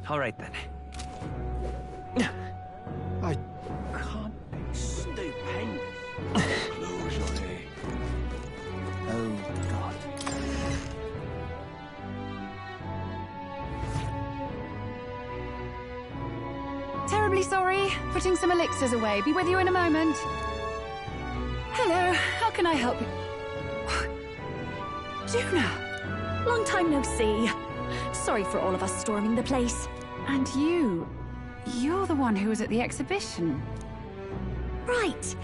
All right then. I can't be stupendous. Close your eyes. Oh, God. Terribly sorry. Putting some elixirs away. Be with you in a moment. Hello. How can I help you? Juna! Long time no see. Sorry for all of us storming the place. And you're the one who was at the exhibition. Right.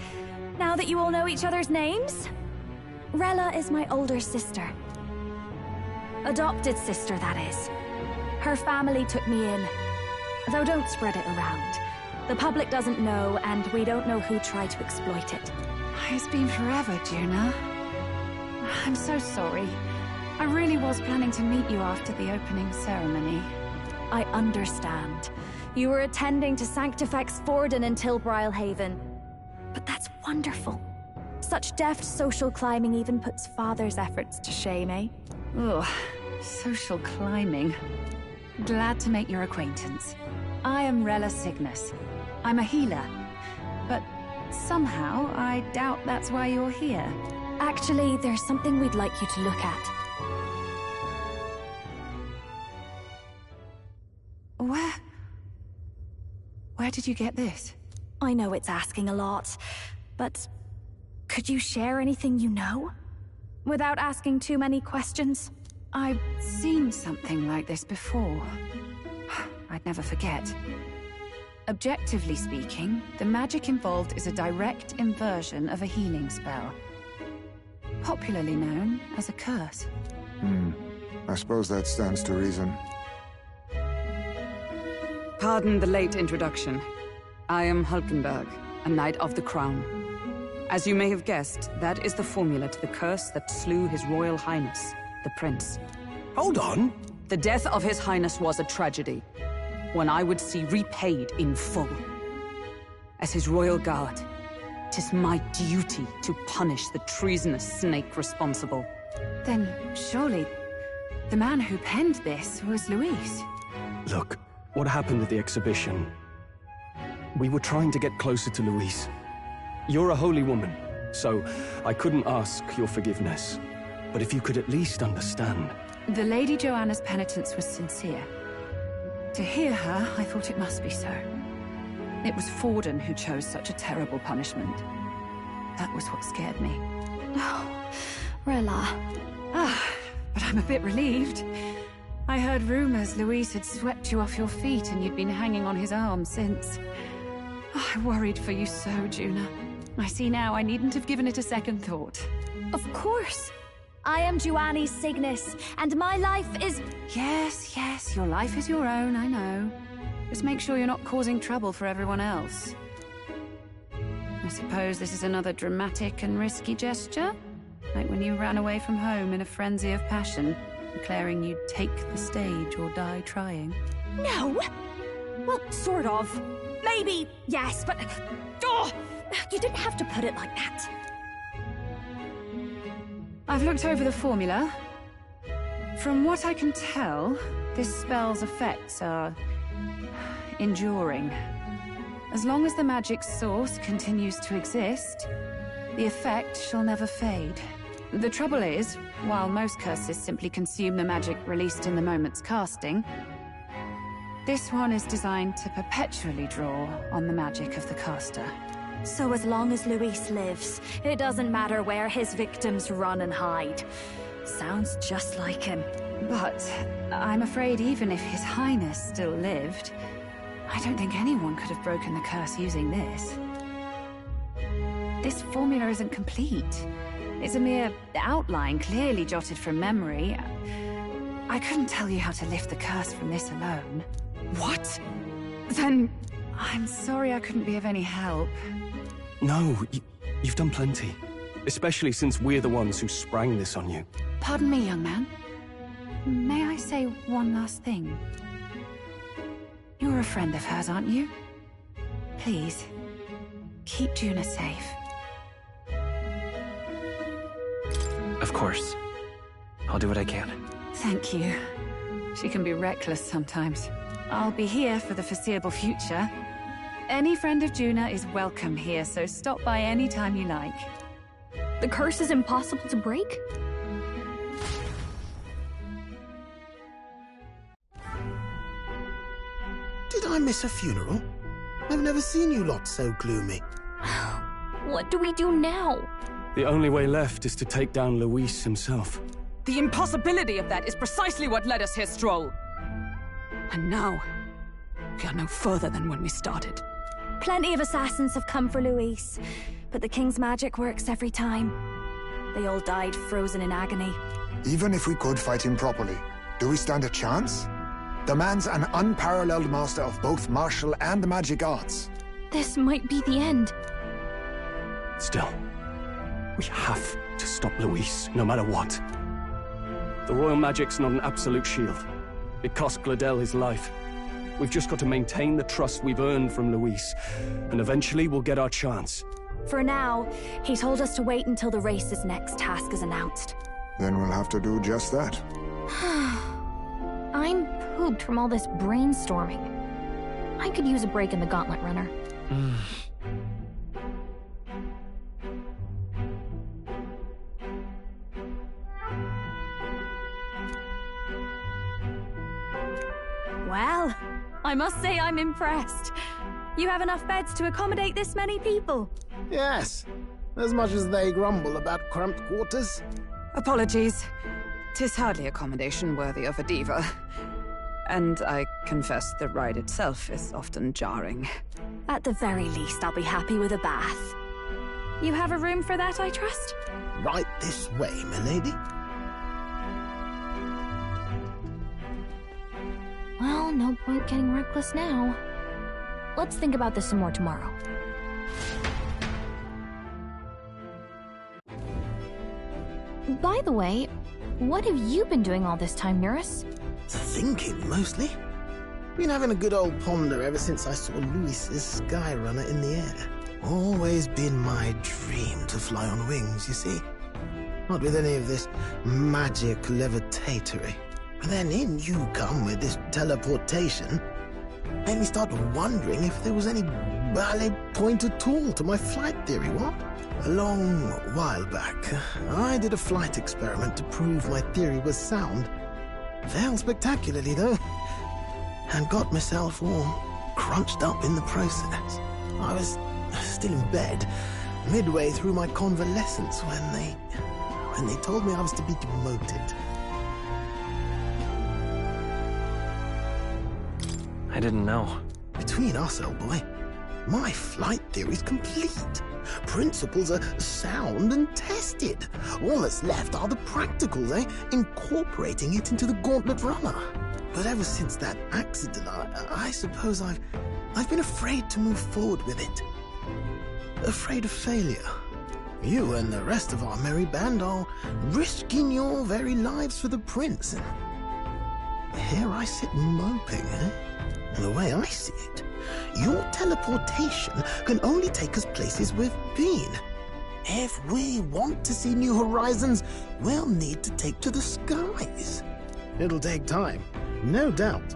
Now that you all know each other's names, Rella is my older sister. Adopted sister, that is. Her family took me in. Though don't spread it around. The public doesn't know, and we don't know who tried to exploit it. It's been forever, Juna. I'm so sorry. I really was planning to meet you after the opening ceremony. I understand. You were attending to Sanctifex Forden in Tilbrile Haven. But that's wonderful. Such deft social climbing even puts Father's efforts to shame, eh? Ugh, social climbing. Glad to make your acquaintance. I am Rella Cygnus. I'm a healer. But somehow, I doubt that's why you're here. Actually, there's something we'd like you to look at. Where did you get this? I know it's asking a lot, but could you share anything you know? Without asking too many questions? I've seen something like this before. I'd never forget. Objectively speaking, the magic involved is a direct inversion of a healing spell. Popularly known as a curse. I suppose that stands to reason. Pardon the late introduction. I am Hulkenberg, a Knight of the Crown. As you may have guessed, that is the formula to the curse that slew His Royal Highness, the Prince. Hold on. The death of His Highness was a tragedy, one I would see repaid in full. As His Royal Guard, 'tis my duty to punish the treasonous snake responsible. Then surely the man who penned this was Luis. Look, what happened at the exhibition? We were trying to get closer to Luis. You're a holy woman, so I couldn't ask your forgiveness. But if you could at least understand. The Lady Joanna's penitence was sincere. To hear her, I thought it must be so. It was Forden who chose such a terrible punishment. That was what scared me. Oh, Rella. But I'm a bit relieved. I heard rumors Luis had swept you off your feet and you'd been hanging on his arm since. I worried for you so, Juna. I see now I needn't have given it a second thought. Of course. I am Juani Cygnus, and my life is... Yes, your life is your own, I know. Just make sure you're not causing trouble for everyone else. I suppose this is another dramatic and risky gesture? Like when you ran away from home in a frenzy of passion, declaring you'd take the stage or die trying. No! Well, sort of. Maybe, yes, but... Oh, you didn't have to put it like that. I've looked over the formula. From what I can tell, this spell's effects are enduring. As long as the magic's source continues to exist, the effect shall never fade. The trouble is, while most curses simply consume the magic released in the moment's casting, this one is designed to perpetually draw on the magic of the caster. So as long as Luis lives, it doesn't matter where his victims run and hide. Sounds just like him. But I'm afraid even if His Highness still lived, I don't think anyone could have broken the curse using this. This formula isn't complete. It's a mere outline, clearly jotted from memory. I couldn't tell you how to lift the curse from this alone. What? Then... I'm sorry I couldn't be of any help. No, you've done plenty. Especially since we're the ones who sprang this on you. Pardon me, young man. May I say one last thing? You're a friend of hers, aren't you? Please, keep Juna safe. Of course. I'll do what I can. Thank you. She can be reckless sometimes. I'll be here for the foreseeable future. Any friend of Juna is welcome here, so stop by any time you like. The curse is impossible to break? Did I miss a funeral? I've never seen you lot so gloomy. What do we do now? The only way left is to take down Luis himself. The impossibility of that is precisely what led us here, Stroll. And now, we are no further than when we started. Plenty of assassins have come for Luis, but the King's magic works every time. They all died frozen in agony. Even if we could fight him properly, do we stand a chance? The man's an unparalleled master of both martial and magic arts. This might be the end. Still, we have to stop Luis, no matter what. The royal magic's not an absolute shield. It cost Gladel his life. We've just got to maintain the trust we've earned from Luis, and eventually we'll get our chance. For now, he told us to wait until the race's next task is announced. Then we'll have to do just that. I'm pooped from all this brainstorming. I could use a break in the Gauntlet Runner. Well, I must say I'm impressed. You have enough beds to accommodate this many people? Yes, as much as they grumble about cramped quarters. Apologies. 'Tis hardly accommodation worthy of a diva. And I confess the ride itself is often jarring. At the very least, I'll be happy with a bath. You have a room for that, I trust? Right this way, milady. Well, no point getting reckless now. Let's think about this some more tomorrow. By the way, what have you been doing all this time, Eurus? Thinking, mostly. Been having a good old ponder ever since I saw Luis's Skyrunner in the air. Always been my dream to fly on wings, you see. Not with any of this magic levitatory. And then in you come with this teleportation. Made me start wondering if there was any valid point at all to my flight theory, what? A long while back, I did a flight experiment to prove my theory was sound. Failed spectacularly, though, and got myself all crunched up in the process. I was still in bed, midway through my convalescence, when they told me I was to be demoted. I didn't know. Between us, old boy, my flight theory's complete. Principles are sound and tested. All that's left are the practicals, incorporating it into the Gauntlet Runner. But ever since that accident, I suppose I've been afraid to move forward with it. Afraid of failure. You and the rest of our merry band are risking your very lives for the prince. And here I sit moping, And the way I see it, your teleportation can only take us places we've been. If we want to see new horizons, we'll need to take to the skies. It'll take time, no doubt,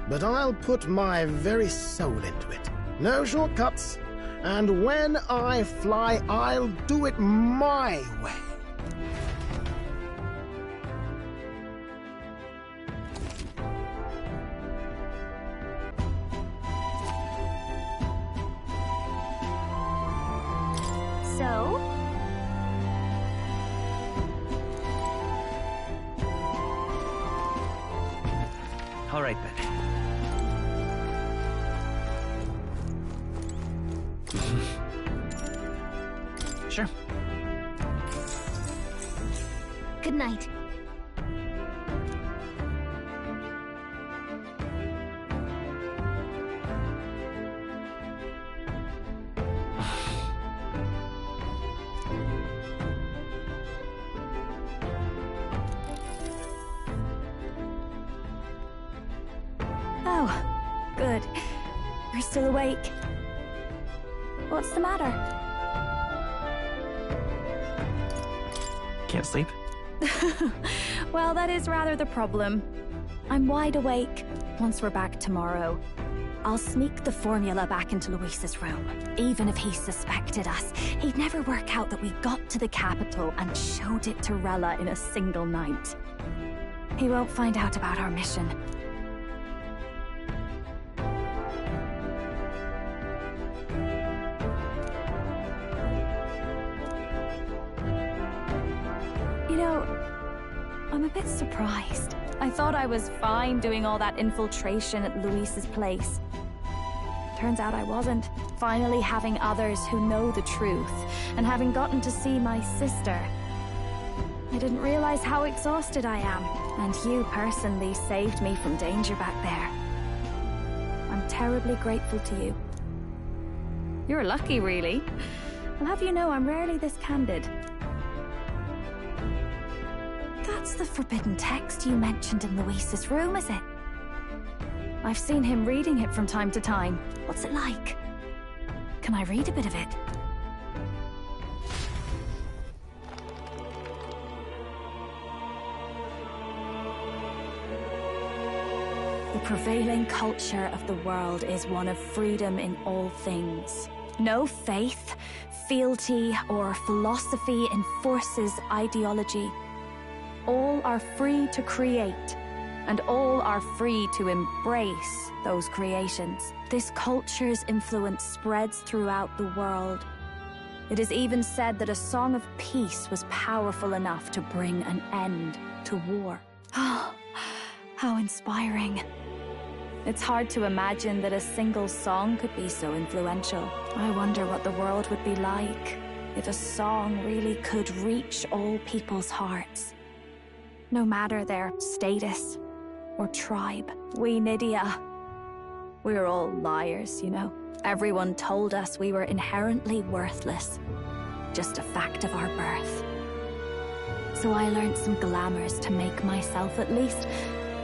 but I'll put my very soul into it. No shortcuts. And when I fly, I'll do it my way. So? All right, then. Sure. Good night. Oh, good. You're still awake. What's the matter? Can't sleep? Well, that is rather the problem. I'm wide awake, Once we're back tomorrow, I'll sneak the formula back into Luis's room. Even if he suspected us, he'd never work out that we got to the capital and showed it to Rella in a single night. He won't find out about our mission. You know, I'm a bit surprised. I thought I was fine doing all that infiltration at Luis's place. Turns out I wasn't. Finally having others who know the truth, and having gotten to see my sister. I didn't realize how exhausted I am, and you personally saved me from danger back there. I'm terribly grateful to you. You're lucky, really. I'll have you know I'm rarely this candid. That's the forbidden text you mentioned in Luis's room, is it? I've seen him reading it from time to time. What's it like? Can I read a bit of it? The prevailing culture of the world is one of freedom in all things. No faith, fealty, or philosophy enforces ideology. All are free to create, and all are free to embrace those creations. This culture's influence spreads throughout the world. It is even said that a song of peace was powerful enough to bring an end to war. Oh, how inspiring. It's hard to imagine that a single song could be so influential. I wonder what the world would be like if a song really could reach all people's hearts. No matter their status or tribe. We Nydia, we're all liars, you know. Everyone told us we were inherently worthless. Just a fact of our birth. So I learned some glamours to make myself at least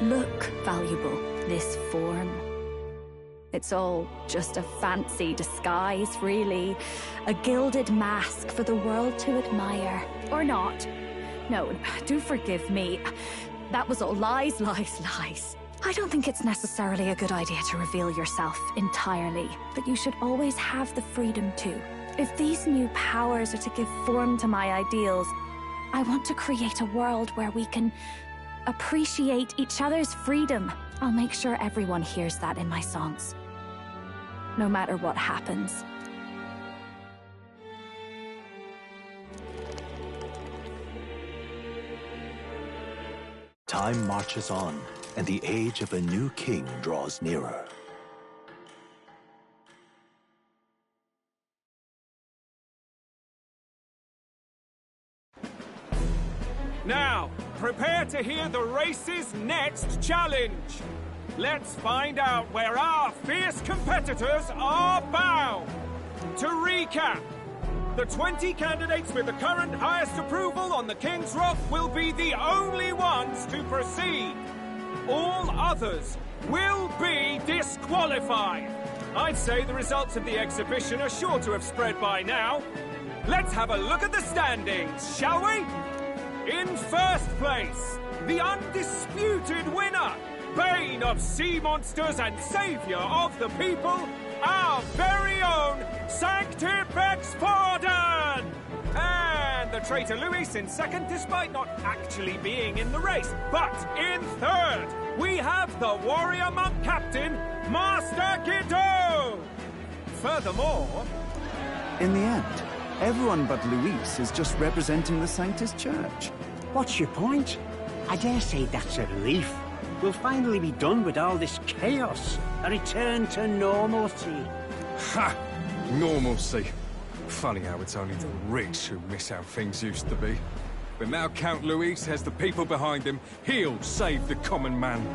look valuable. This form. It's all just a fancy disguise, really. A gilded mask for the world to admire. Or not. No, do forgive me. That was all lies, lies, lies. I don't think it's necessarily a good idea to reveal yourself entirely, but you should always have the freedom to. If these new powers are to give form to my ideals, I want to create a world where we can appreciate each other's freedom. I'll make sure everyone hears that in my songs. No matter what happens. Time marches on, and the age of a new king draws nearer. Now, prepare to hear the race's next challenge. Let's find out where our fierce competitors are bound. To recap, the 20 candidates with the current highest approval on the King's Rock will be the only ones to proceed. All others will be disqualified. I'd say the results of the exhibition are sure to have spread by now. Let's have a look at the standings, shall we? In first place, the undisputed winner, bane of sea monsters and savior of the people, our very own Sanctifex Pardon! And the traitor Luis in second, despite not actually being in the race. But in third, we have the warrior monk captain, Master Guido! Furthermore... In the end, everyone but Luis is just representing the Sanctus Church. What's your point? I dare say that's a relief. We'll finally be done with all this chaos. A return to normalcy. Ha! Normalcy. Funny how it's only the rich who miss how things used to be. But now Count Luis has the people behind him. He'll save the common man.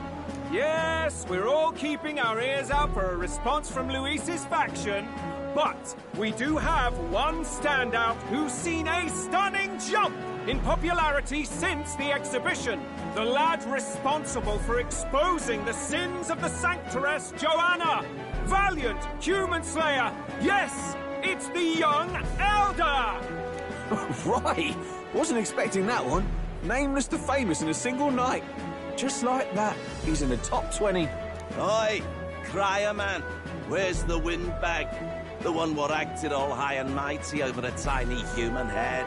Yes, we're all keeping our ears out for a response from Luis's faction. But we do have one standout who's seen a stunning jump in popularity since the exhibition. The lad responsible for exposing the sins of the Sanctoress Joanna. Valiant human slayer. Yes, it's the young Elder. Right. Wasn't expecting that one. Nameless to famous in a single night. Just like that, he's in the top 20. Oi, crier man, where's the windbag? The one what acted all high and mighty over a tiny human head.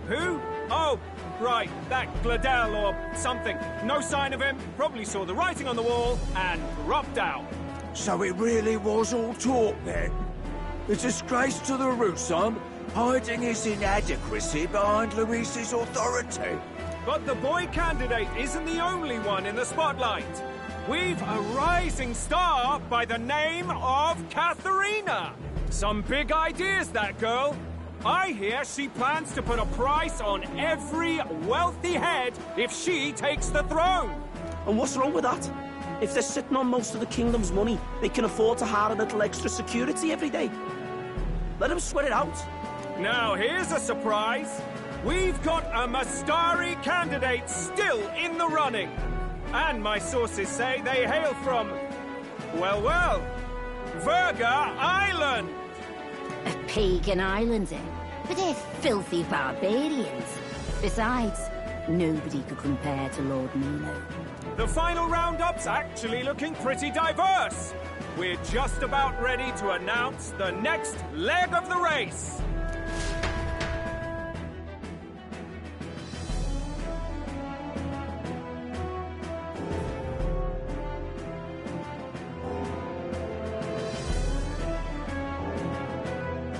Who? Oh, right, that Gladell or something. No sign of him, probably saw the writing on the wall and dropped out. So it really was all talk then? A disgrace to the root, son, hiding his inadequacy behind Luis's authority. But the boy candidate isn't the only one in the spotlight. We've a rising star by the name of Katharina. Some big ideas, that girl. I hear she plans to put a price on every wealthy head if she takes the throne. And what's wrong with that? If they're sitting on most of the kingdom's money, they can afford to hire a little extra security every day. Let them sweat it out. Now, here's a surprise. We've got a Mastari candidate still in the running. And my sources say they hail from, well, Verga Island. A pagan island, eh? But they're filthy barbarians. Besides, nobody could compare to Lord Milo. The final roundup's actually looking pretty diverse. We're just about ready to announce the next leg of the race.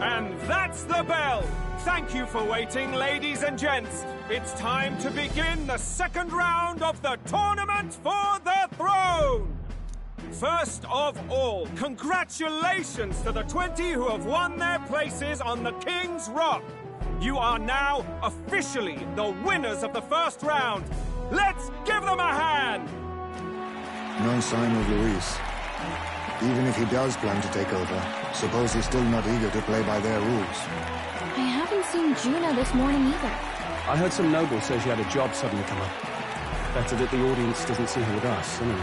And that's the bell! Thank you for waiting, ladies and gents. It's time to begin the second round of the tournament for the throne! First of all, congratulations to the 20 who have won their places on the King's Rock. You are now officially the winners of the first round. Let's give them a hand! No sign of Luis. Even if he does plan to take over, suppose he's still not eager to play by their rules. I haven't seen Juno this morning either. I heard some noble say she had a job suddenly come up. Better that the audience doesn't see her with us, anyway.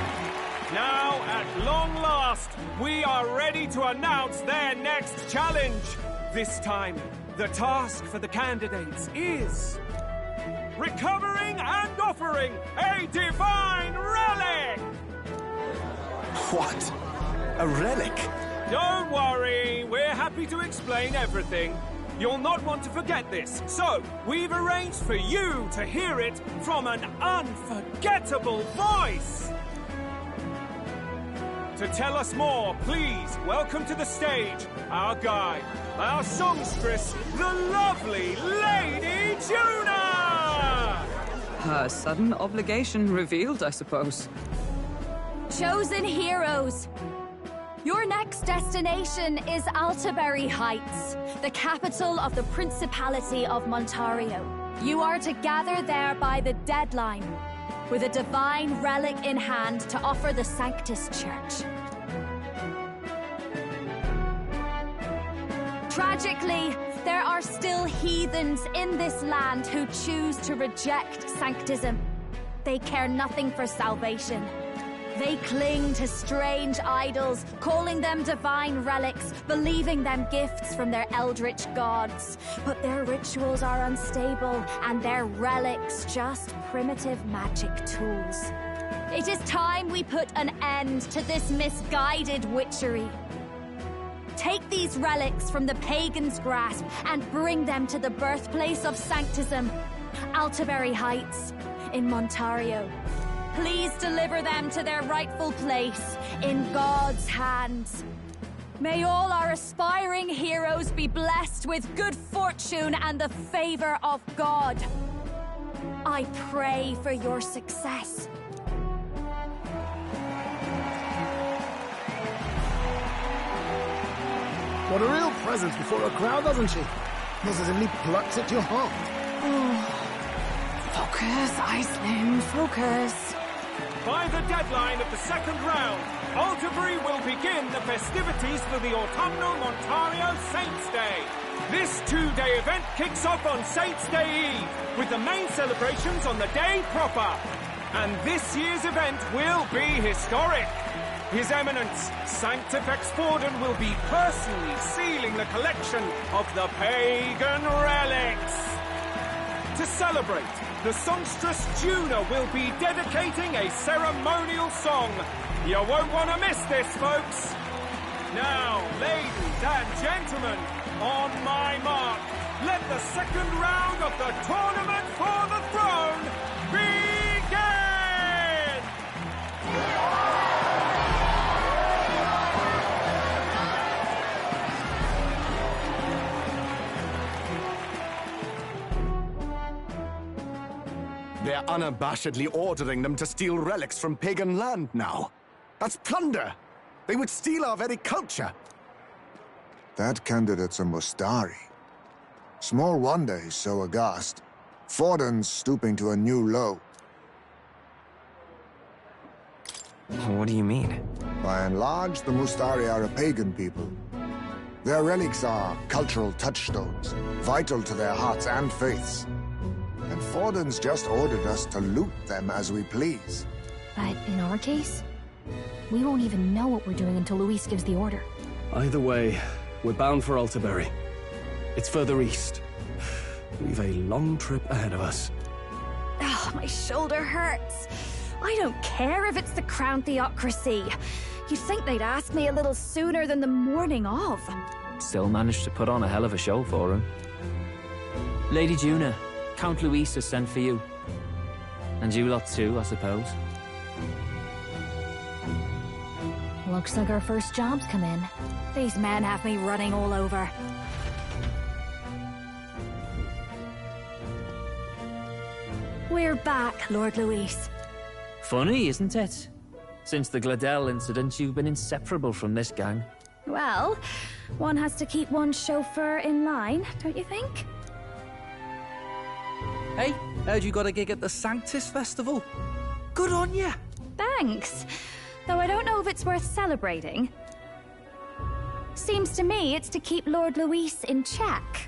Now, at long last, we are ready to announce their next challenge. This time, the task for the candidates is recovering and offering a divine relic! What? A relic? Don't worry, we're happy to explain everything. You'll not want to forget this, so we've arranged for you to hear it from an unforgettable voice. To tell us more, please welcome to the stage our guide, our songstress, the lovely Lady Juna! Her sudden obligation revealed, I suppose. Chosen heroes! Your next destination is Altaberry Heights, the capital of the Principality of Montario. You are to gather there by the deadline, with a divine relic in hand to offer the Sanctus Church. Tragically, there are still heathens in this land who choose to reject Sanctism. They care nothing for salvation. They cling to strange idols, calling them divine relics, believing them gifts from their eldritch gods. But their rituals are unstable, and their relics just primitive magic tools. It is time we put an end to this misguided witchery. Take these relics from the pagan's grasp and bring them to the birthplace of Sanctism, Altaberry Heights, in Montario. Please deliver them to their rightful place in God's hands. May all our aspiring heroes be blessed with good fortune and the favor of God. I pray for your success. What a real presence before a crowd, doesn't she? Positively plucks at your heart. Focus, Iceland, focus. By the deadline of the second round, Altaberry will begin the festivities for the autumnal Montario Saints' Day. This two-day event kicks off on Saints' Day Eve, with the main celebrations on the day proper. And this year's event will be historic. His Eminence, Sanctifex Forden, will be personally sealing the collection of the pagan relics. To celebrate, the songstress Juna will be dedicating a ceremonial song, You won't want to miss this, folks. Now, ladies and gentlemen, on my mark, let the second round of the Tournament for the Throne begin! They're unabashedly ordering them to steal relics from pagan land now. That's plunder! They would steal our very culture! That candidate's a Mustari. Small wonder he's so aghast. Forden's stooping to a new low. What do you mean? By and large, the Mustari are a pagan people. Their relics are cultural touchstones, vital to their hearts and faiths. And Forden's just ordered us to loot them as we please. But in our case, we won't even know what we're doing until Luis gives the order. Either way, we're bound for Altaberry. It's further east. We've a long trip ahead of us. Oh, my shoulder hurts. I don't care if it's the Crown Theocracy. You'd think they'd ask me a little sooner than the morning of. Still managed to put on a hell of a show for him. Lady Juna, Count Luis has sent for you. And you lot too, I suppose. Looks like our first job's come in. These men have me running all over. We're back, Lord Luis. Funny, isn't it? Since the Gladell incident, you've been inseparable from this gang. Well, one has to keep one's chauffeur in line, don't you think? Hey, heard you got a gig at the Sanctus Festival. Good on ya! Thanks. Though I don't know if it's worth celebrating. Seems to me it's to keep Lord Luis in check.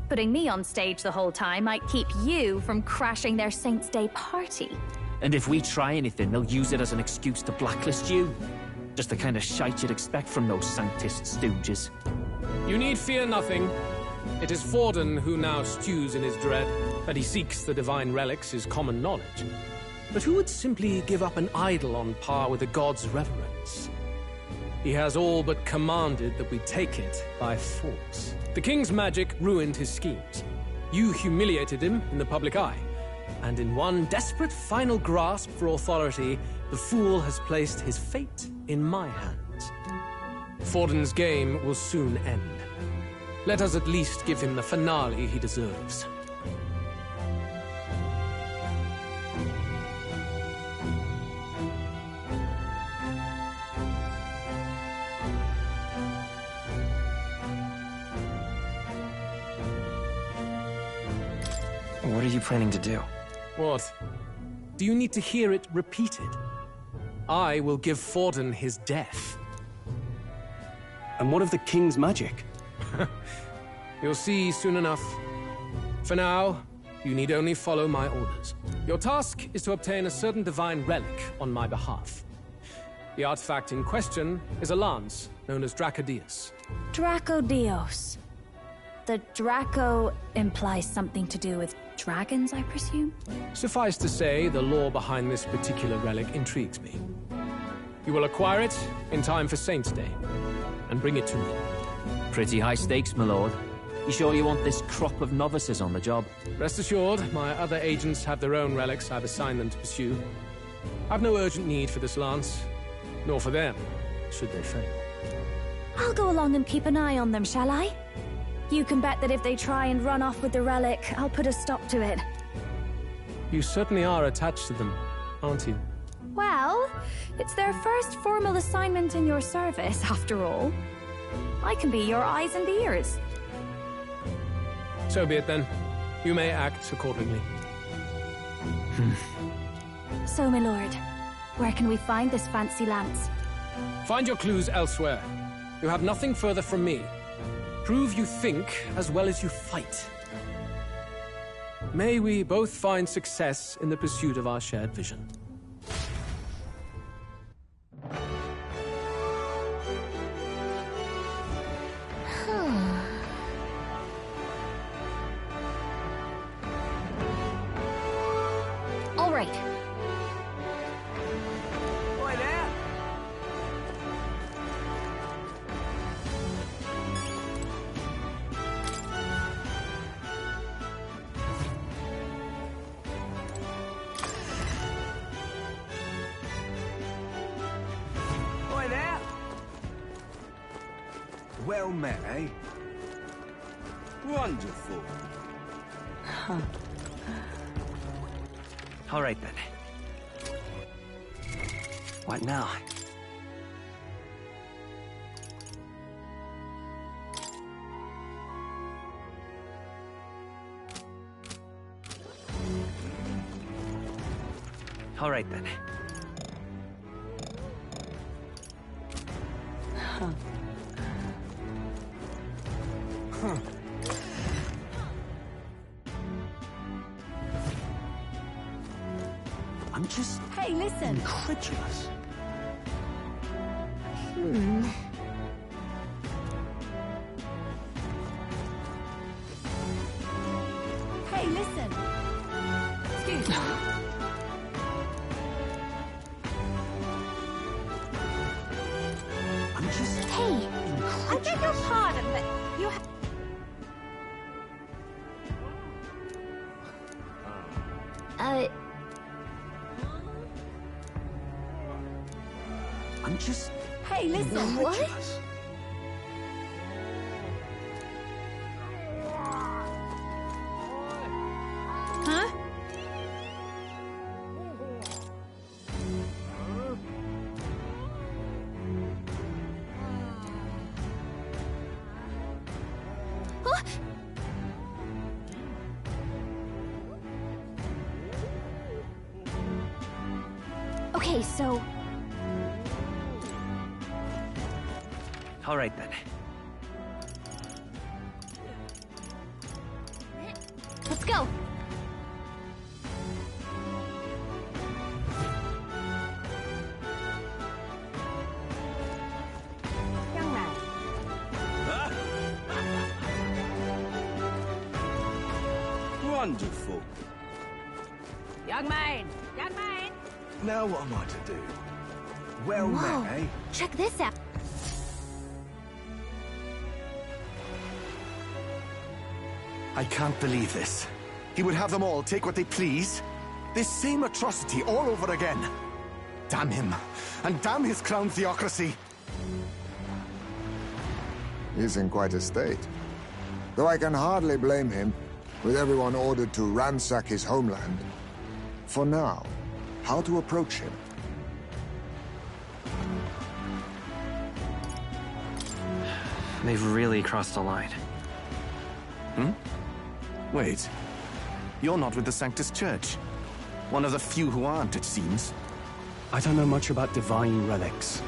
Putting me on stage the whole time might keep you from crashing their Saints' Day party. And if we try anything, they'll use it as an excuse to blacklist you. Just the kind of shite you'd expect from those Sanctist stooges. You need fear nothing. It is Forden who now stews in his dread. That he seeks the divine relics is common knowledge. But who would simply give up an idol on par with the god's reverence? He has all but commanded that we take it by force. The king's magic ruined his schemes. You humiliated him in the public eye. And in one desperate final grasp for authority, the fool has placed his fate in my hands. Forden's game will soon end. Let us at least give him the finale he deserves. What are you planning to do? What? Do you need to hear it repeated? I will give Forden his death. And what of the king's magic? You'll see soon enough. For now, you need only follow my orders. Your task is to obtain a certain divine relic on my behalf. The artifact in question is a lance known as Dracodius. Dracodios. The Draco implies something to do with dragons, I presume? Suffice to say, the lore behind this particular relic intrigues me. You will acquire it in time for Saints' Day, and bring it to me. Pretty high stakes, my lord. You sure you want this crop of novices on the job? Rest assured, my other agents have their own relics I've assigned them to pursue. I've no urgent need for this lance, nor for them, should they fail. I'll go along and keep an eye on them, shall I? You can bet that if they try and run off with the relic, I'll put a stop to it. You certainly are attached to them, aren't you? Well, it's their first formal assignment in your service, after all. I can be your eyes and ears. So be it then. You may act accordingly. So, my lord, where can we find this fancy lance? Find your clues elsewhere. You have nothing further from me. Prove you think as well as you fight. May we both find success in the pursuit of our shared vision. All right. Boy there, Well met, eh? Wonderful. Huh. All right, then. What now? All right, then. Huh. Huh. I'm just... Hey, listen! incredulous. Hey, listen! Excuse me. I'm just... Hey! I beg your pardon, but you have... I'm just... Hey, listen! What? Huh? Huh? Okay, so... All right, then. Let's go! Young man. Wonderful. Young man! Young man! Now what am I to do? Well Whoa. met, eh? Check this out. I can't believe this. He would have them all take what they please. This same atrocity all over again. Damn him. And damn his crown theocracy. He's in quite a state. Though I can hardly blame him, with everyone ordered to ransack his homeland. For now, how to approach him? They've really crossed the line. Wait. You're not with the Sanctus Church. One of the few who aren't, it seems. I don't know much about divine relics,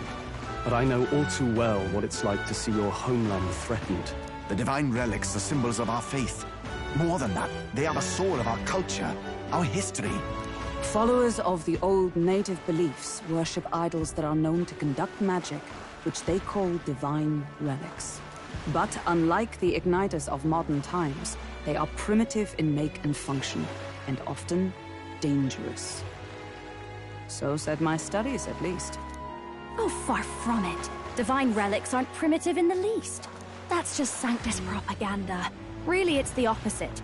but I know all too well what it's like to see your homeland threatened. The divine relics are symbols of our faith. More than that, they are the soul of our culture, our history. Followers of the old native beliefs worship idols that are known to conduct magic, which they call divine relics. But unlike the igniters of modern times, they are primitive in make and function, and often dangerous. So said my studies, at least. Oh, far from it. Divine relics aren't primitive in the least. That's just Sanctus propaganda. Really, it's the opposite.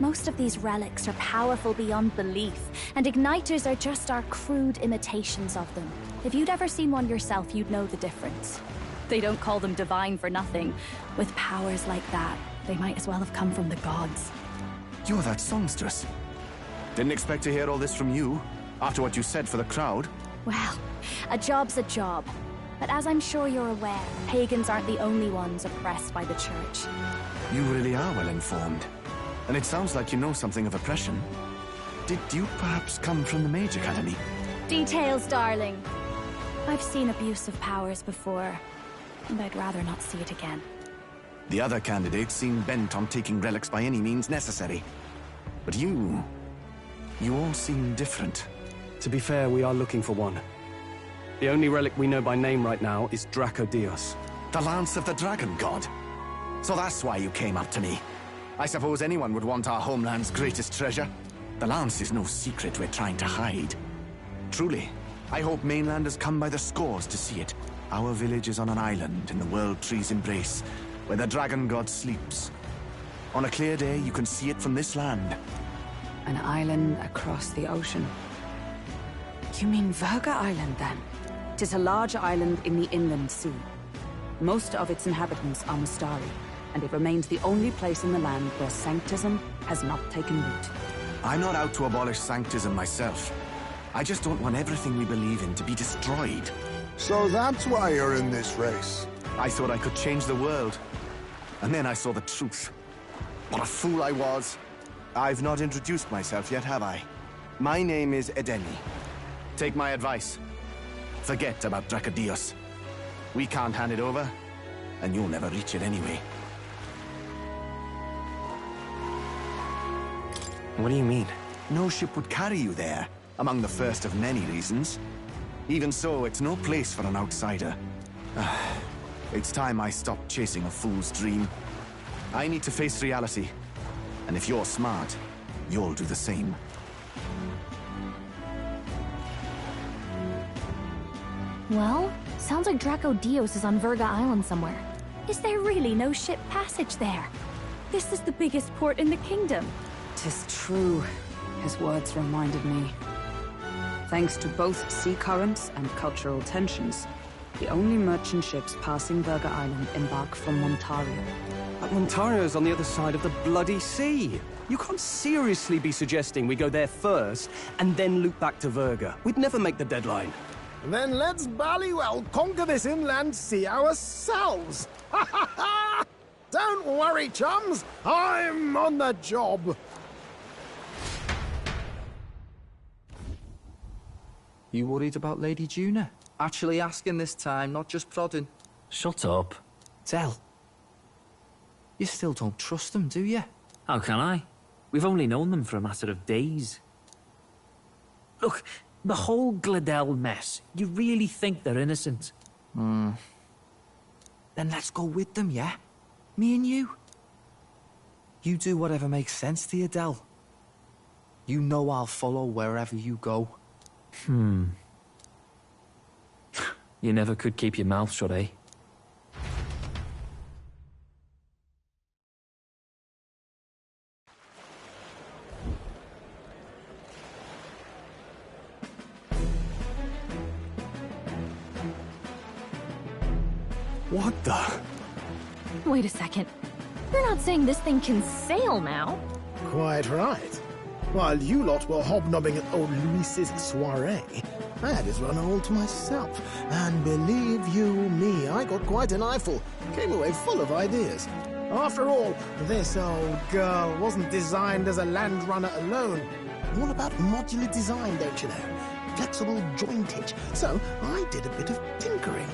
Most of these relics are powerful beyond belief, and igniters are just our crude imitations of them. If you'd ever seen one yourself, you'd know the difference. They don't call them divine for nothing. With powers like that, they might as well have come from the gods. You're that songstress. Didn't expect to hear all this from you, after what you said for the crowd. Well, a job's a job. But as I'm sure you're aware, pagans aren't the only ones oppressed by the church. You really are well informed. And it sounds like you know something of oppression. Did you perhaps come from the Mage Academy? Details, darling. I've seen abuse of powers before, and I'd rather not see it again. The other candidates seem bent on taking relics by any means necessary. But you all seem different. To be fair, we are looking for one. The only relic we know by name right now is Draco Dios. The Lance of the Dragon God. So that's why you came up to me. I suppose anyone would want our homeland's greatest treasure. The Lance is no secret we're trying to hide. Truly, I hope mainlanders come by the scores to see it. Our village is on an island in the World Tree's embrace, where the Dragon God sleeps. On a clear day, you can see it from this land. An island across the ocean. You mean Virga Island, then? 'Tis a large island in the inland sea. Most of its inhabitants are Mustari, and it remains the only place in the land where Sanctism has not taken root. I'm not out to abolish Sanctism myself. I just don't want everything we believe in to be destroyed. So that's why you're in this race. I thought I could change the world. And then I saw the truth. What a fool I was. I've not introduced myself yet, have I? My name is Edeni. Take my advice. Forget about Dracodios. We can't hand it over, and you'll never reach it anyway. What do you mean? No ship would carry you there, among the first of many reasons. Even so, it's no place for an outsider. It's time I stopped chasing a fool's dream. I need to face reality. And if you're smart, you'll do the same. Well, sounds like Dracodios is on Verga Island somewhere. Is there really no ship passage there? This is the biggest port in the kingdom. 'Tis true. His words reminded me. Thanks to both sea currents and cultural tensions, the only merchant ships passing Verga Island embark from Montario. But Montario's on the other side of the bloody sea. You can't seriously be suggesting we go there first and then loop back to Verga. We'd never make the deadline. Then let's ballywell conquer this inland sea ourselves! Ha ha ha! Don't worry, chums! I'm on the job! You worried about Lady Juna? Actually asking this time, not just prodding. Shut up. Tell. You still don't trust them, do you? How can I? We've only known them for a matter of days. Look, the whole Gladel mess, you really think they're innocent? Then let's go with them, yeah? Me and you. You do whatever makes sense to you, Del. You know I'll follow wherever you go. You never could keep your mouth shut, eh? What the? Wait a second. You're not saying this thing can sail now? Quite right. While you lot were hobnobbing at old Luis's soiree, I had his runner all to myself. And believe you me, I got quite an eyeful. Came away full of ideas. After all, this old girl wasn't designed as a land runner alone. All about modular design, don't you know? Flexible jointage. So I did a bit of tinkering.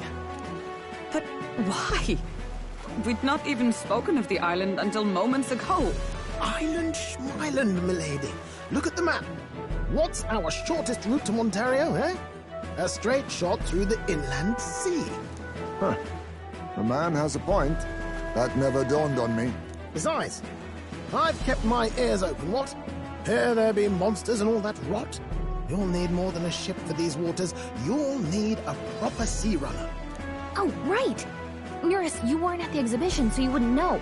But why? We'd not even spoken of the island until moments ago. Island Schmeiland, milady. Look at the map. What's our shortest route to Montario, eh? A straight shot through the inland sea. Huh. The man has a point. That never dawned on me. Besides, I've kept my ears open, what? Here there be monsters and all that rot. You'll need more than a ship for these waters. You'll need a proper sea runner. Oh, right! Eurus, you weren't at the exhibition, so you wouldn't know.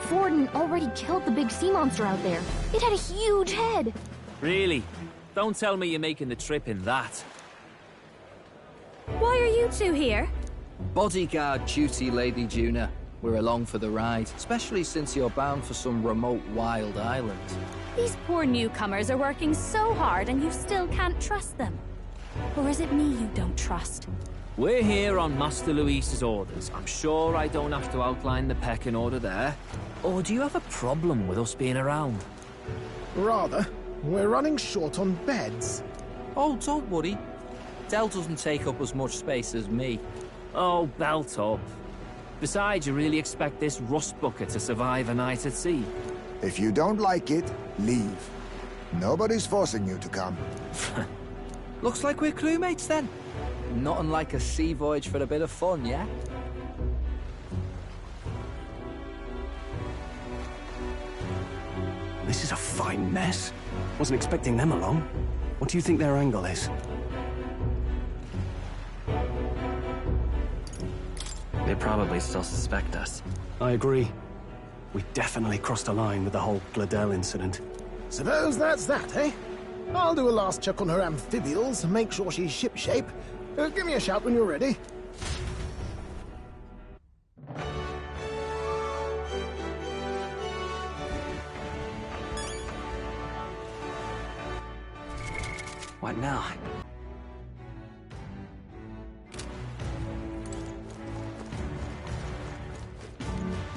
Forden already killed the big sea monster out there. It had a huge head. Really? Don't tell me you're making the trip in that. Why are you two here? Bodyguard duty, Lady Juna. We're along for the ride, especially since you're bound for some remote wild island. These poor newcomers are working so hard and you still can't trust them. Or is it me you don't trust? We're here on Master Luis's orders. I'm sure I don't have to outline the pecking order there. Or do you have a problem with us being around? Rather. We're running short on beds. Oh, don't worry. Del doesn't take up as much space as me. Oh, belt up. Besides, you really expect this rust bucket to survive a night at sea? If you don't like it, leave. Nobody's forcing you to come. Looks like we're crewmates then. Nothing like a sea voyage for a bit of fun, yeah? This is a fine mess. Wasn't expecting them along. What do you think their angle is? They probably still suspect us. I agree. We definitely crossed a line with the whole Gladel incident. Suppose that's that, eh? I'll do a last check on her amphibials and make sure she's shipshape. Give me a shout when you're ready. What now?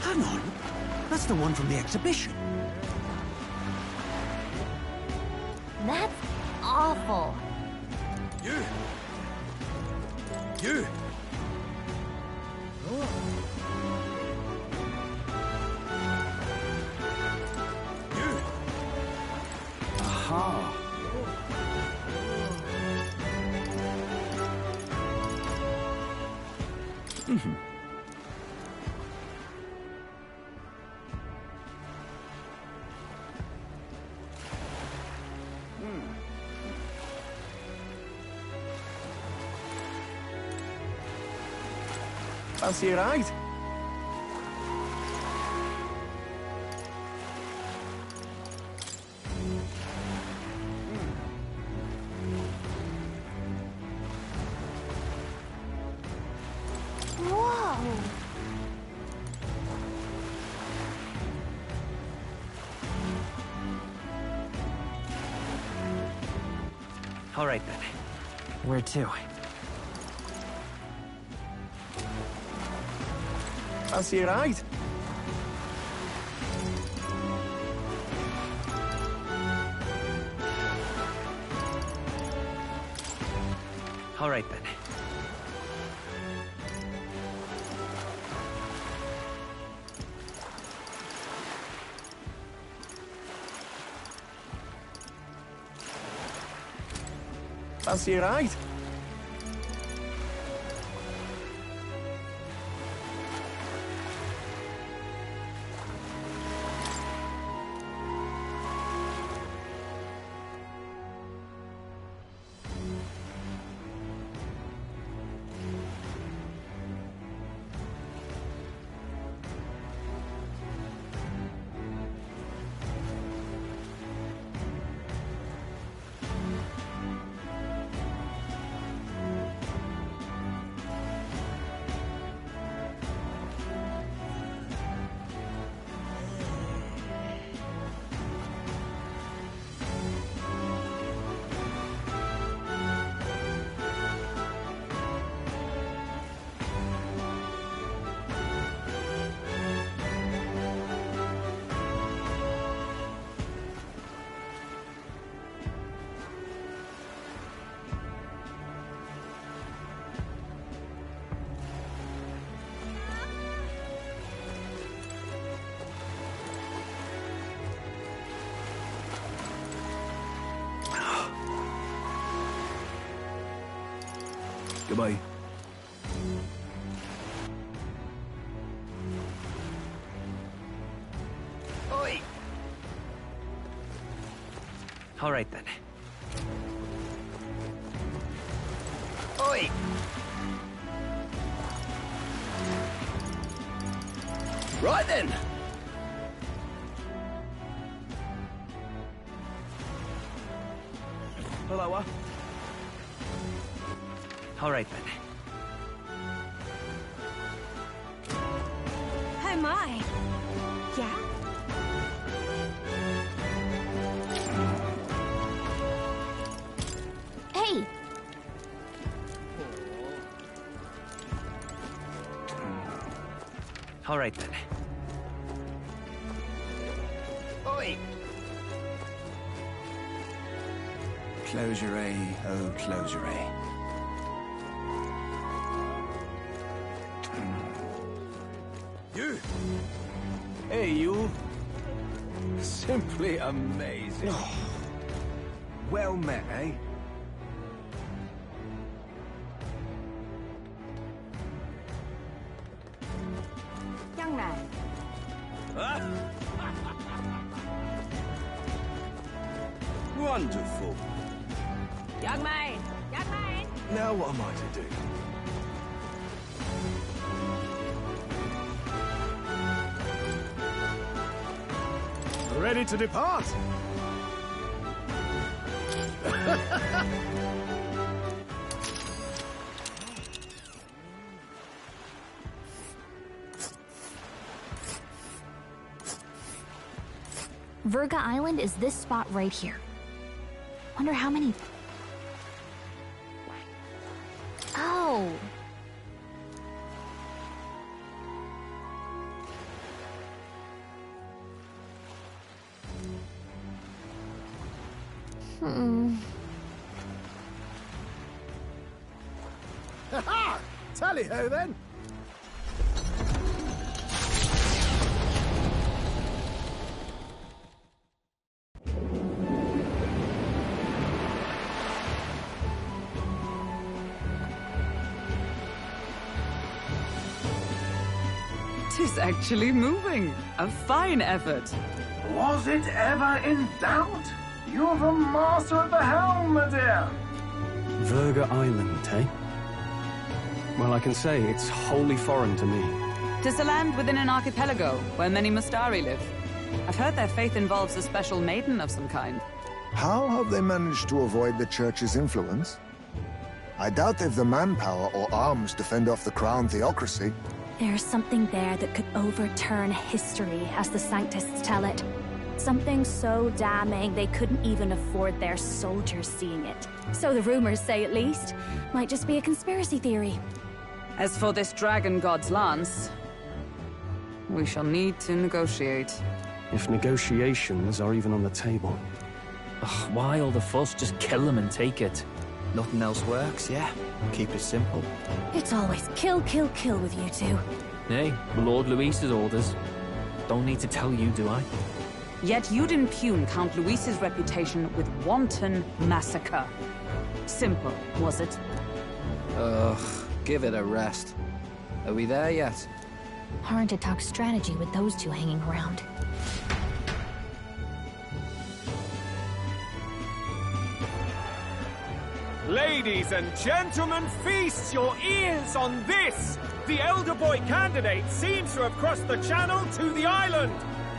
Hang on. That's the one from the exhibition. That's awful. You! Aha! Fancy a ride? Whoa! All right then. Where to? Fancy a ride? All right then. Fancy a ride? Goodbye. Oi! All right then. Oi! Right then. Hello. All right then. Oh my. Yeah? Hey! All right then. Oi! Closure, oh closure. You! Hey, you. Simply amazing. Well met, eh? Young man. Wonderful. Young man. Young man. Now what am I to do? Ready to depart? Virga Island is this spot right here. Wonder how many... No! Ha-ha! Tally-ho, then! Tis actually moving. A fine effort. Was it ever in doubt? You're the master of the helm, my dear. Verga Island, eh? Well, I can say it's wholly foreign to me. 'Tis a land within an archipelago, where many Mustari live. I've heard their faith involves a special maiden of some kind. How have they managed to avoid the Church's influence? I doubt they've the manpower or arms to fend off the crown theocracy. There's something there that could overturn history, as the Sanctists tell it. Something so damning they couldn't even afford their soldiers seeing it. So the rumors say, at least. Might just be a conspiracy theory. As for this dragon god's lance, we shall need to negotiate. If negotiations are even on the table. Ugh, why all the fuss? Just kill them and take it. Nothing else works, yeah. Keep it simple. It's always kill, kill, kill with you two. Hey, Lord Luis's orders. Don't need to tell you, do I? Yet you'd impugn Count Luis's reputation with wanton massacre. Simple, was it? Ugh, give it a rest. Are we there yet? Hard to talk strategy with those two hanging around. Ladies and gentlemen, feast your ears on this! The elder boy candidate seems to have crossed the channel to the island!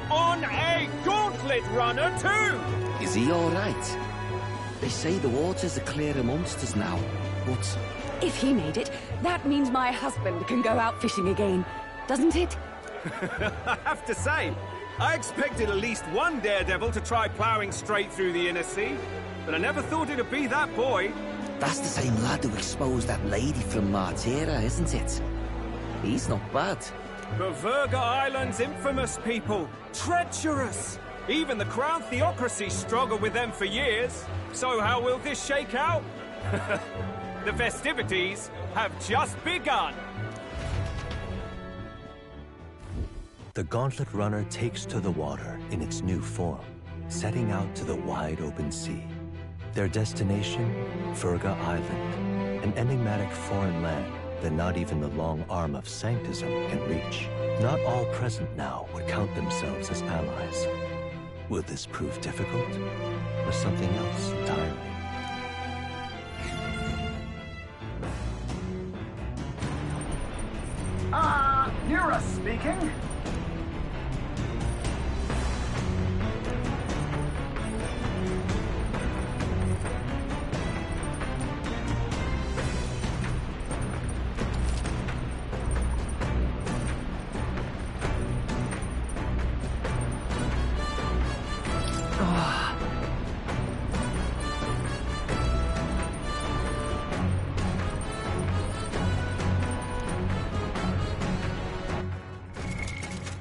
On a gauntlet runner, too! Is he all right? They say the waters are clear amongst us now, but... If he made it, that means my husband can go out fishing again, doesn't it? I have to say, I expected at least one daredevil to try ploughing straight through the inner sea, but I never thought it'd be that boy. That's the same lad who exposed that lady from Martira, isn't it? He's not bad. But Verga Island's infamous people. Treacherous! Even the Crown Theocracy struggled with them for years. So how will this shake out? The festivities have just begun. The Gauntlet Runner takes to the water in its new form, setting out to the wide open sea. Their destination, Verga Island, an enigmatic foreign land that not even the long arm of Sanctism can reach. Not all present now would count themselves as allies. Will this prove difficult, or something else entirely? Nura speaking.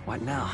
What now?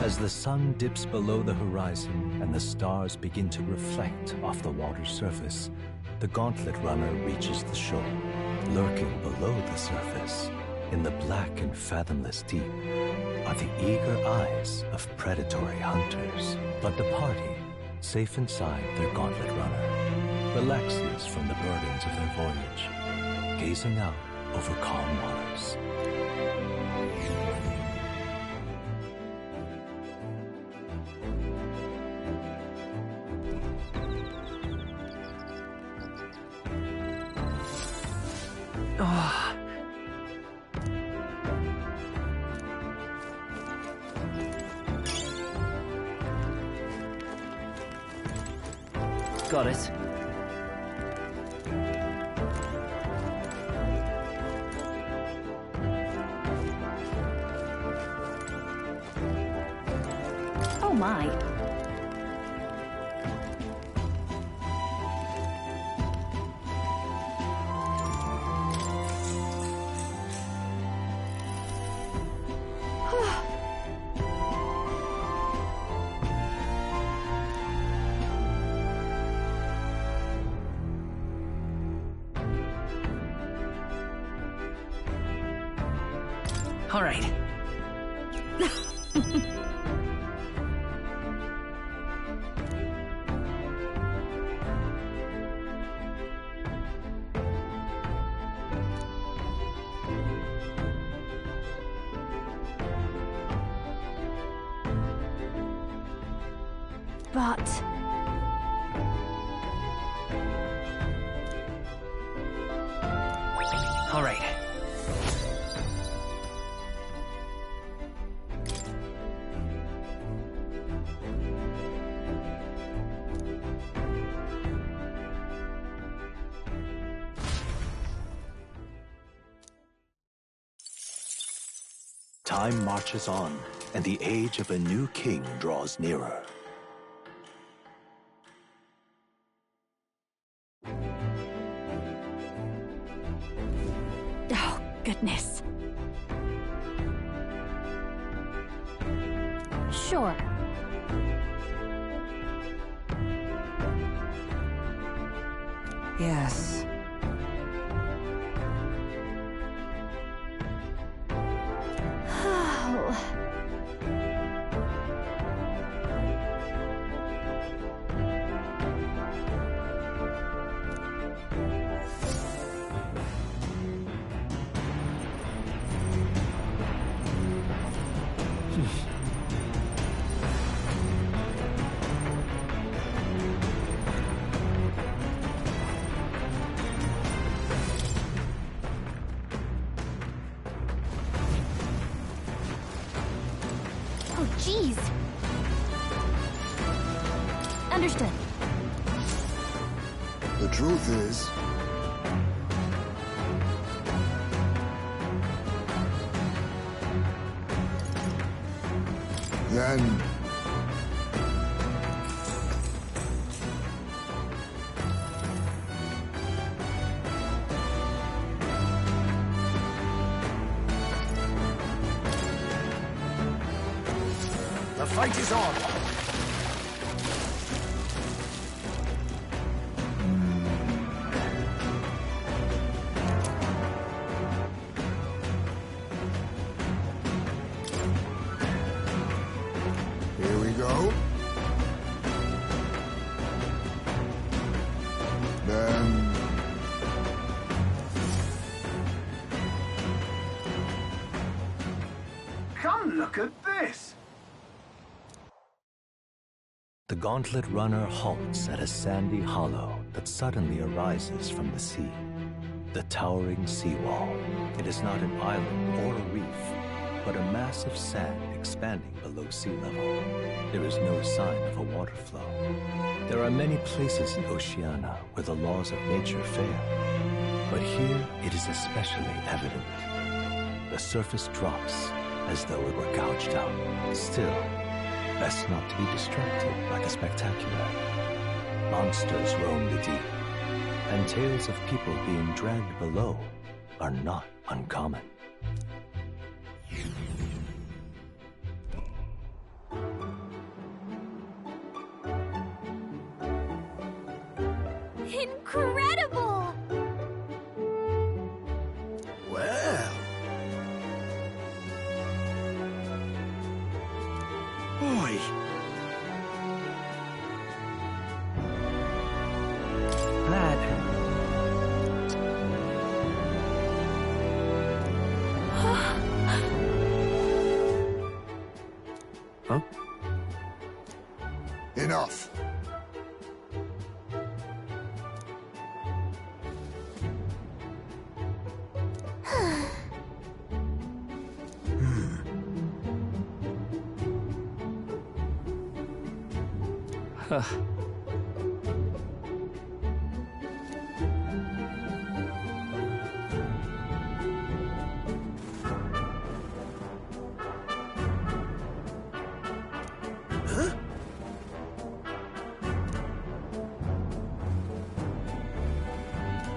As the sun dips below the horizon and the stars begin to reflect off the water's surface, the Gauntlet Runner reaches the shore. Lurking below the surface, in the black and fathomless deep, are the eager eyes of predatory hunters. But the party, safe inside their Gauntlet Runner, relaxes from the burdens of their voyage, gazing out over calm waters. Got it. Oh my. All right. But... All right. Time marches on, and the age of a new king draws nearer. Oh, goodness. Sure. Yes. Oh, jeez. Understood. The truth is, then the fight is on. here we go. Then Come look at this. The Gauntlet Runner halts at a sandy hollow that suddenly arises from the sea. The towering seawall. It is not an island or a reef, but a mass of sand expanding below sea level. There is no sign of a water flow. There are many places in Oceania where the laws of nature fail, but here it is especially evident. The surface drops as though it were gouged out. Still, best not to be distracted by the spectacular. Monsters roam the deep, and tales of people being dragged below are not uncommon. me. That... Huh? Enough. Huh.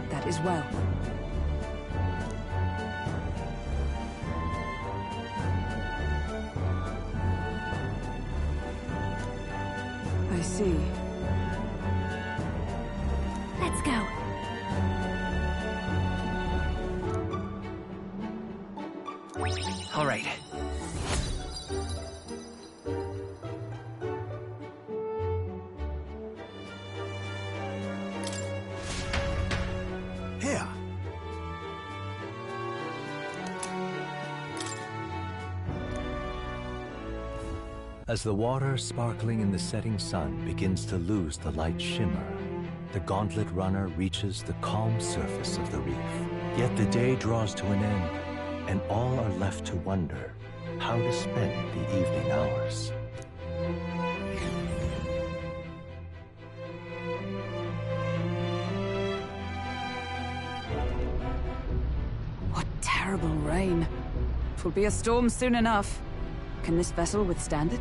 That is well. I see. Let's go. All right. Here. As the water sparkling in the setting sun begins to lose the light shimmer, the gauntlet runner reaches the calm surface of the reef. Yet the day draws to an end, and all are left to wonder how to spend the evening hours. What terrible rain. 'Twill be a storm soon enough. Can this vessel withstand it?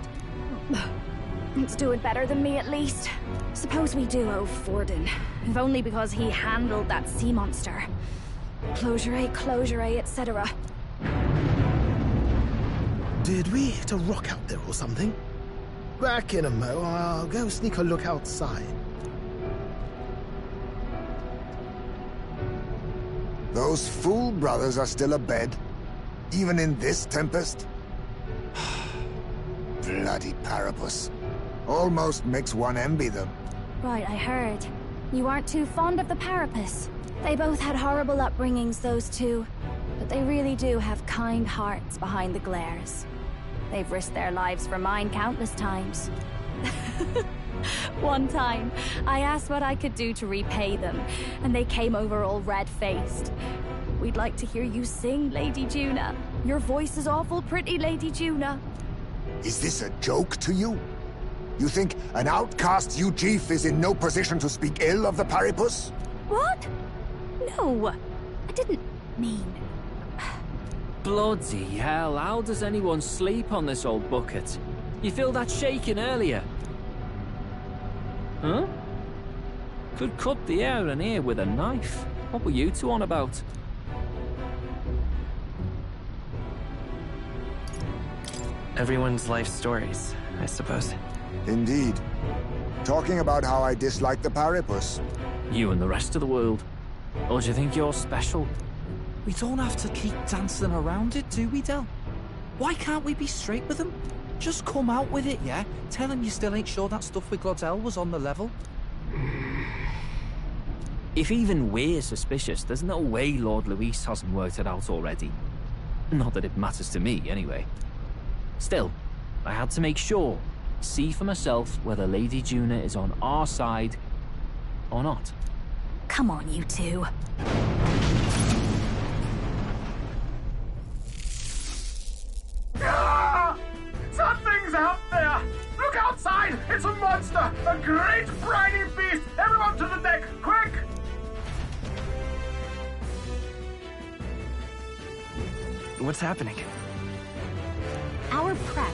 It's doing better than me, at least. Suppose we do owe Forden, if only because he handled that sea monster. Closure, etc. Did we hit a rock out there or something? Back in a mo, I'll go sneak a look outside. Those fool brothers are still abed, even in this tempest. Bloody Parapus. Almost makes one envy them. Right, I heard. You aren't too fond of the Parapus. They both had horrible upbringings, those two. But they really do have kind hearts behind the glares. They've risked their lives for mine countless times. One time, I asked what I could do to repay them, and they came over all red-faced. We'd like to hear you sing, Lady Juna. Your voice is awful pretty, Lady Juna. Is this a joke to you? You think an outcast Uchief is in no position to speak ill of the Paripus? What? No, I didn't mean... Bloody hell, how does anyone sleep on this old bucket? You feel that shaking earlier? Huh? Could cut the air in here with a knife. What were you two on about? Everyone's life stories, I suppose. Indeed. Talking about how I dislike the Paripus. You and the rest of the world. Or do you think you're special? We don't have to keep dancing around it, do we, Del? Why can't we be straight with them? Just come out with it, yeah? Tell him you still ain't sure that stuff with Glodell was on the level. If even we're suspicious, there's no way Lord Luis hasn't worked it out already. Not that it matters to me, anyway. Still, I had to make sure, see for myself whether Lady Juna is on our side or not. Come on, you two. Ah! Something's out there! Look outside! It's a monster! A great briny beast! Everyone to the deck, quick! What's happening? Our prep